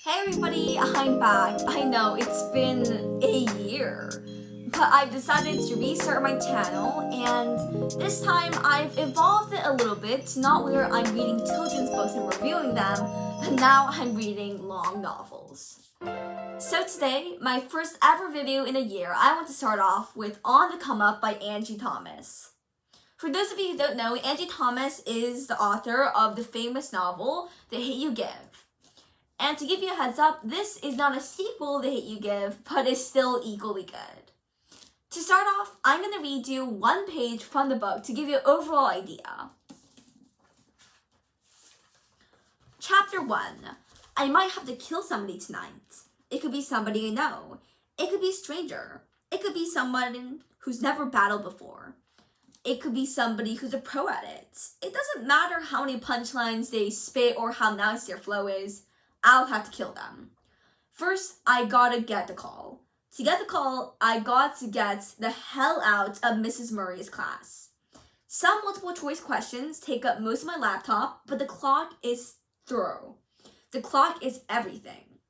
Hey everybody, I'm back. I know it's been a year, but I've decided to restart my channel, and this time I've evolved it a little bit to not where I'm reading children's books and reviewing them, but now I'm reading long novels. So today, my first ever video in a year, I want to start off with On the Come Up by Angie Thomas. For those of you who don't know, Angie Thomas is the author of the famous novel, The Hate You Give. And to give you a heads up, this is not a sequel to Hate You Give, but is still equally good. To start off, I'm going to read you one page from the book to give you an overall idea. Chapter 1. I might have to kill somebody tonight. It could be somebody I know. It could be a stranger. It could be someone who's never battled before. It could be somebody who's a pro at it. It doesn't matter how many punchlines they spit or how nice their flow is. I'll have to kill them. First, I gotta get the call. To get the call, I got to get the hell out of Mrs. Murray's class. Some multiple choice questions take up most of my laptop, but the clock is thorough. The clock is everything.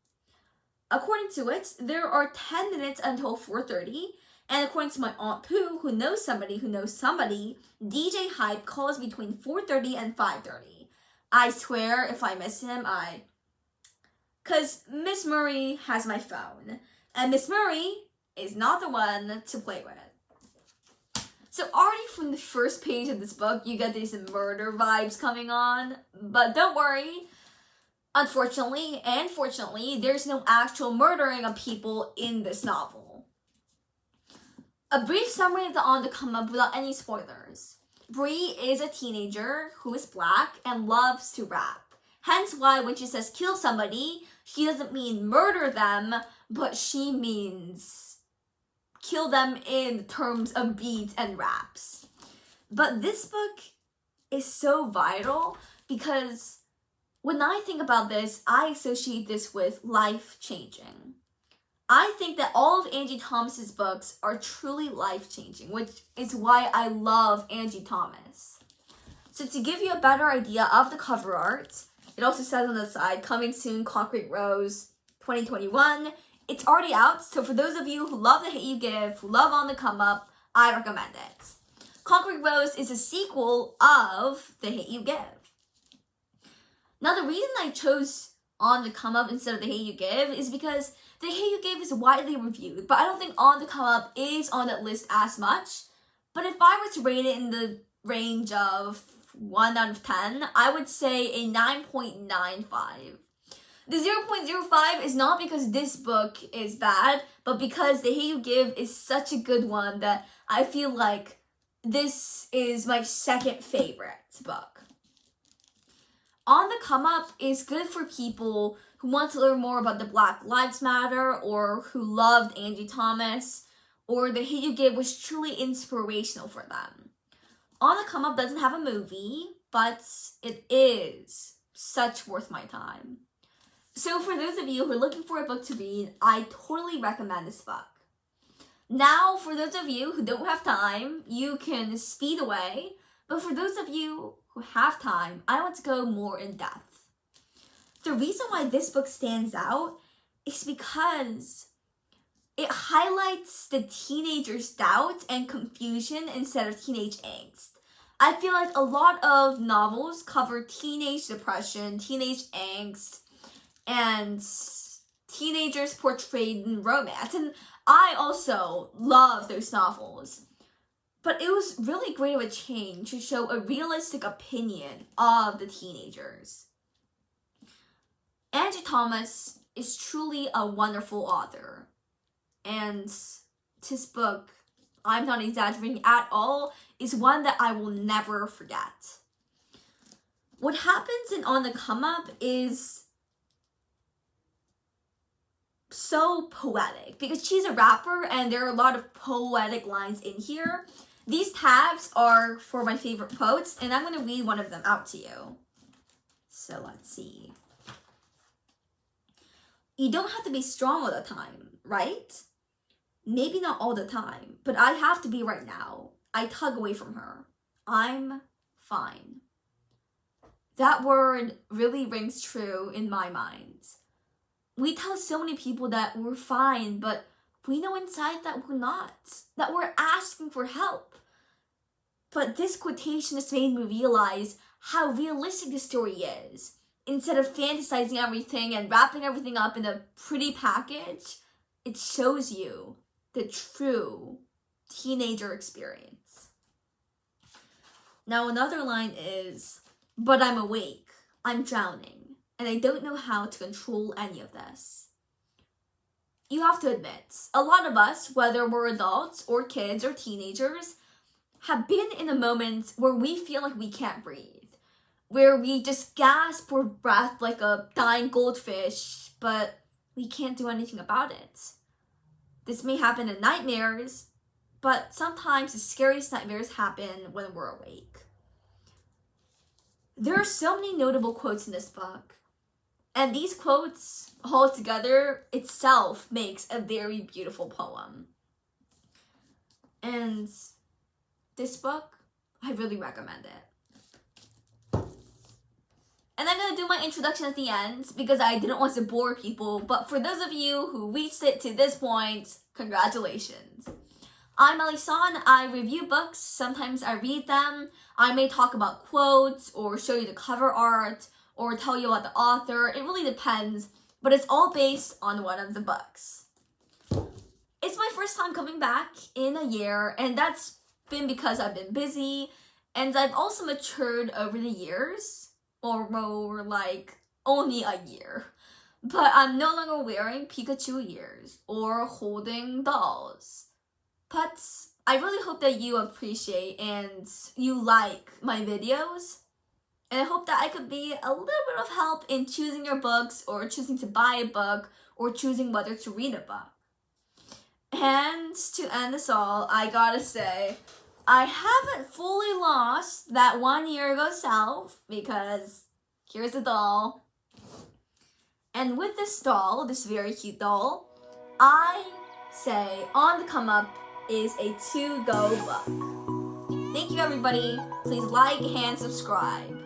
According to it, there are 10 minutes until 4:30, and according to my Aunt Pooh, who knows somebody who knows somebody, DJ Hype calls between 4:30 and 5:30. I swear, if I miss him, Because Miss Murray has my phone, and Miss Murray is not the one to play with. So already from the first page of this book, you get these murder vibes coming on, but don't worry. Unfortunately and fortunately, there's no actual murdering of people in this novel. A brief summary of the On the Come Up without any spoilers. Bree is a teenager who is black and loves to rap. Hence why when she says kill somebody, she doesn't mean murder them, but she means kill them in terms of beats and raps. But this book is so vital because when I think about this, I associate this with life-changing. I think that all of Angie Thomas's books are truly life-changing, which is why I love Angie Thomas. So to give you a better idea of the cover art, it also says on the side, coming soon, Concrete Rose 2021. It's already out, so for those of you who love The Hate You Give, who love On the Come Up, I recommend it. Concrete Rose is a sequel of The Hate You Give. Now, the reason I chose On the Come Up instead of The Hate You Give is because The Hate You Give is widely reviewed, but I don't think On the Come Up is on that list as much. But if I were to rate it in the range of 1 out of 10, I would say a 9.95. The 0.05 is not because this book is bad, but because The Hate You Give is such a good one that I feel like this is my second favorite book. On the Come Up is good for people who want to learn more about the Black Lives Matter or who loved Angie Thomas, or The Hate You Give was truly inspirational for them. On the Come Up doesn't have a movie, but it is such worth my time. So for those of you who are looking for a book to read, I totally recommend this book. Now, for those of you who don't have time, you can speed away. But for those of you who have time, I want to go more in depth. The reason why this book stands out is because it highlights the teenager's doubt and confusion instead of teenage angst. I feel like a lot of novels cover teenage depression, teenage angst, and teenagers portrayed in romance. And I also love those novels. But it was really great of a change to show a realistic opinion of the teenagers. Angie Thomas is truly a wonderful author. And this book, I'm not exaggerating at all, is one that I will never forget. What happens in On the Come Up is so poetic because she's a rapper and there are a lot of poetic lines in here. These tags are for my favorite quotes, and I'm going to read one of them out to you. So let's see. You don't have to be strong all the time, right? Maybe not all the time, but I have to be right now. I tug away from her. I'm fine. That word really rings true in my mind. We tell so many people that we're fine, but we know inside that we're not, that we're asking for help. But this quotation has made me realize how realistic the story is. Instead of fantasizing everything and wrapping everything up in a pretty package, it shows you the true teenager experience. Now another line is, "But I'm awake, I'm drowning, and I don't know how to control any of this." You have to admit, a lot of us, whether we're adults or kids or teenagers, have been in a moment where we feel like we can't breathe, where we just gasp for breath like a dying goldfish, but we can't do anything about it. This may happen in nightmares, but sometimes the scariest nightmares happen when we're awake. There are so many notable quotes in this book, and these quotes all together itself makes a very beautiful poem. And this book, I really recommend it. And I'm going to do my introduction at the end because I didn't want to bore people, but for those of you who reached it to this point, congratulations. I'm Alison. I review books. Sometimes I read them. I may talk about quotes or show you the cover art or tell you about the author. It really depends, but it's all based on one of the books. It's my first time coming back in a year, and that's been because I've been busy, and I've also matured over the years, or more like only a year. But I'm no longer wearing Pikachu ears or holding dolls. But I really hope that you appreciate and you like my videos. And I hope that I could be a little bit of help in choosing your books or choosing to buy a book or choosing whether to read a book. And to end this all, I gotta say, I haven't fully lost that 1 year ago self because here's a doll. And with this doll, this very cute doll, I say on the come up is a to-go book. Thank you everybody. Please like and subscribe.